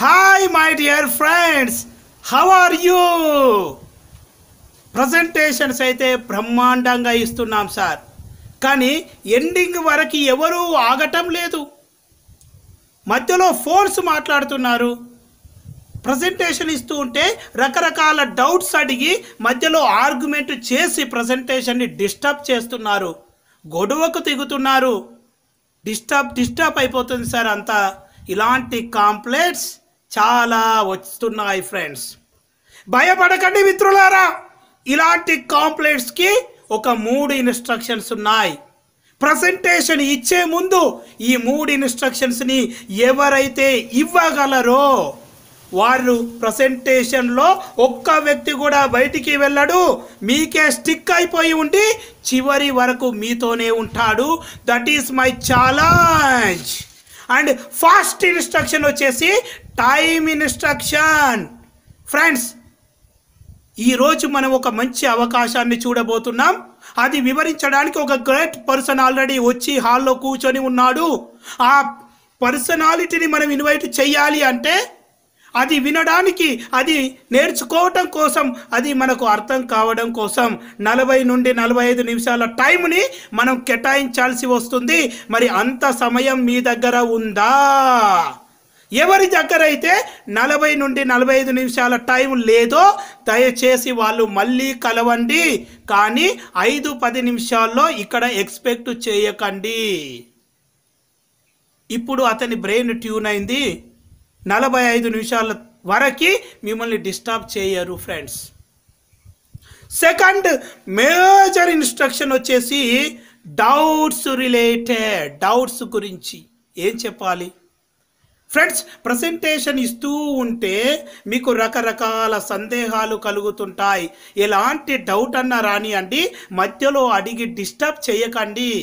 Hi my dear friends, how are you? Presentations అయితే బ్రహ్మాండంగా ఇస్తున్నాం సార్, కానీ ఎండింగ్ వరకు ఎవరు ఆగటం లేదు. మధ్యలో ఫోర్స్ మాట్లాడుతున్నారు. ప్రజెంటేషన్ ఇస్తూ ఉంటే రకరకాల డౌట్స్ అడిగి మధ్యలో ఆర్గ్యుమెంట్ చేసి ప్రజెంటేషన్ని డిస్టర్బ్ చేస్తున్నారు, గొడవకు దిగుతున్నారు. డిస్టర్బ్ అయిపోతుంది సార్ అంతా. ఇలాంటి కాంప్లైంట్స్ చాలా వస్తున్నాయి ఫ్రెండ్స్. భయపడకండి మిత్రులారా, ఇలాంటి కాంప్లైంట్స్కి ఒక 3 ఇన్స్ట్రక్షన్స్ ఉన్నాయి. ప్రజెంటేషన్ ఇచ్చే ముందు ఈ 3 ఇన్స్ట్రక్షన్స్ని ఎవరైతే ఇవ్వగలరో వారు ప్రజెంటేషన్లో ఒక్క వ్యక్తి కూడా బయటికి వెళ్ళడు, మీకే స్టిక్ అయిపోయి ఉండి చివరి వరకు మీతోనే ఉంటాడు. That is my challenge. And first instruction వచ్చేసి టైం ఇన్స్ట్రక్షన్. ఫ్రెండ్స్, ఈరోజు మనం ఒక మంచి అవకాశాన్ని చూడబోతున్నాం. అది వివరించడానికి ఒక గ్రేట్ పర్సన్ ఆల్రెడీ వచ్చి హాల్లో కూర్చొని ఉన్నాడు. ఆ పర్సనాలిటీని మనం ఇన్వైట్ చేయాలి అంటే అది వినడానికి, అది నేర్చుకోవటం కోసం, అది మనకు అర్థం కావడం కోసం 40 నుండి 45 నిమిషాల టైంని మనం కేటాయించాల్సి వస్తుంది. మరి అంత సమయం మీ దగ్గర ఉందా? ఎవరి దగ్గర అయితే 40 నుండి 45 నిమిషాల టైం లేదో దయచేసి వాళ్ళు మళ్ళీ కలవండి, కానీ 5-10 నిమిషాల్లో ఇక్కడ ఎక్స్పెక్ట్ చేయకండి. ఇప్పుడు అతని బ్రెయిన్ ట్యూన్ అయింది. 45 నిమిషాల వరకు మిమ్మల్ని డిస్టర్బ్ చేయరు ఫ్రెండ్స్. సెకండ్ మేజర్ ఇన్స్ట్రక్షన్ వచ్చేసి డౌట్స్ రిలేటెడ్. డౌట్స్ గురించి ఏం చెప్పాలి ఫ్రెండ్స్? ప్రజెంటేషన్ ఇస్తూ ఉంటే మీకు రకరకాల సందేహాలు కలుగుతుంటాయి. ఎలాంటి డౌట్ అన్నా రానియండి, మధ్యలో అడిగి డిస్టర్బ్ చేయకండి.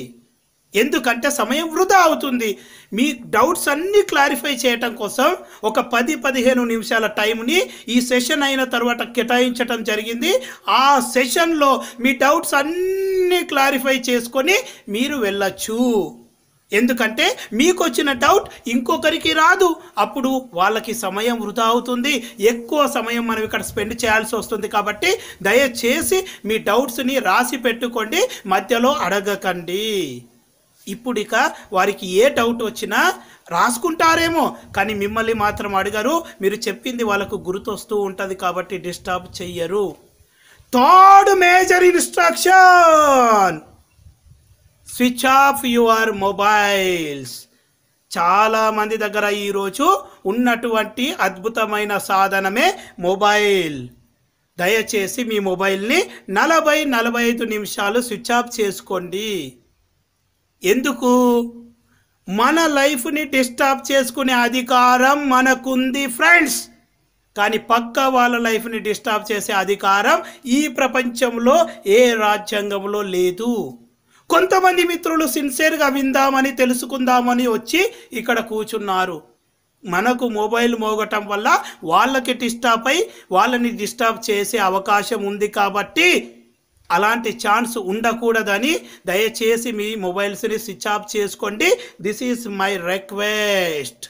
ఎందుకంటే సమయం వృధా అవుతుంది. మీ డౌట్స్ అన్నీ క్లారిఫై చేయటం కోసం ఒక 10-15 నిమిషాల టైంని ఈ సెషన్ అయిన తర్వాత కేటాయించడం జరిగింది. ఆ సెషన్లో మీ డౌట్స్ అన్నీ క్లారిఫై చేసుకొని మీరు వెళ్ళచ్చు. ఎందుకంటే మీకు వచ్చిన డౌట్ ఇంకొకరికి రాదు, అప్పుడు వాళ్ళకి సమయం వృధా అవుతుంది. ఎక్కువ సమయం మనం ఇక్కడ స్పెండ్ చేయాల్సి వస్తుంది. కాబట్టి దయచేసి మీ డౌట్స్ని రాసి పెట్టుకోండి, మధ్యలో అడగకండి. ఇప్పుడు ఇక వారికి ఏ డౌట్ వచ్చినా రాసుకుంటారేమో, కానీ మిమ్మల్ని మాత్రం అడగరు. మీరు చెప్పింది వాళ్ళకు గుర్తొస్తూ ఉంటుంది కాబట్టి డిస్టర్బ్ చెయ్యరు. Third major instruction, switch off your mobiles. చాలామంది దగ్గర ఈరోజు ఉన్నటువంటి అద్భుతమైన సాధనమే మొబైల్. దయచేసి మీ మొబైల్ని 40-45 నిమిషాలు స్విచ్ ఆఫ్ చేసుకోండి. ఎందుకు? మన లైఫ్ని డిస్టర్బ్ చేసుకునే అధికారం మనకుంది ఫ్రెండ్స్, కానీ పక్క వాళ్ళ లైఫ్ని డిస్టర్బ్ చేసే అధికారం ఈ ప్రపంచంలో ఏ రాజ్యాంగంలో లేదు. కొంతమంది మిత్రులు సిన్సియర్గా విందామని, తెలుసుకుందామని వచ్చి ఇక్కడ కూర్చున్నారు. మనకు మొబైల్ మోగటం వల్ల వాళ్ళకి డిస్టర్బ్ అయి వాళ్ళని డిస్టర్బ్ చేసే అవకాశం ఉంది. కాబట్టి అలాంటి ఛాన్స్ ఉండకూడదని దయచేసి మీ మొబైల్స్ని స్విచ్ ఆఫ్ చేసుకోండి. This is my request.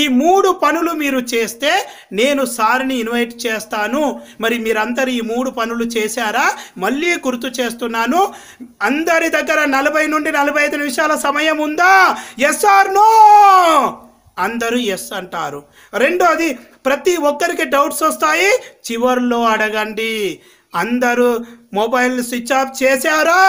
ఈ 3 పనులు మీరు చేస్తే నేను సార్ని ఇన్వైట్ చేస్తాను. మరి మీరందరూ ఈ 3 పనులు చేశారా? మళ్ళీ గుర్తు చేస్తున్నాను, అందరి దగ్గర 40 నుండి 45 నిమిషాల సమయం ఉందా? Yes or no? అందరూ ఎస్ అంటారు. రెండోది, ప్రతి ఒక్కరికి డౌట్స్ వస్తాయి, చివర్లో అడగండి. అందరూ మొబైల్ స్విచ్ ఆఫ్ చేశారా?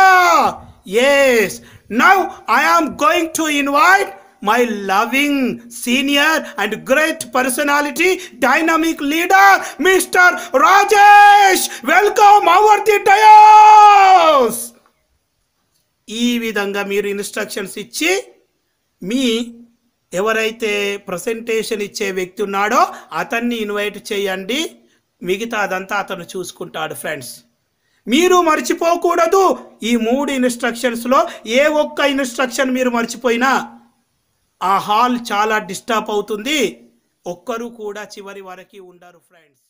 Yes. Now I am going to invite my loving senior and great personality, dynamic leader mister Rajesh. Welcome over the dais. ఈ విధంగా మీరు ఇన్స్ట్రక్షన్స్ ఇచ్చి మీ ఎవరైతే ప్రజెంటేషన్ ఇచ్చే వ్యక్తి ఉన్నాడో అతన్ని ఇన్వైట్ చేయండి. మిగతా అదంతా అతను చూసుకుంటాడు ఫ్రెండ్స్. మీరు మర్చిపోకూడదు, ఈ 3 ఇన్స్ట్రక్షన్స్లో ఏ ఒక్క ఇన్స్ట్రక్షన్ మీరు మర్చిపోయినా ఆ హాల్ చాలా డిస్టర్బ్ అవుతుంది. ఒక్కరు కూడా చివరి వరకు ఉండరు ఫ్రెండ్స్.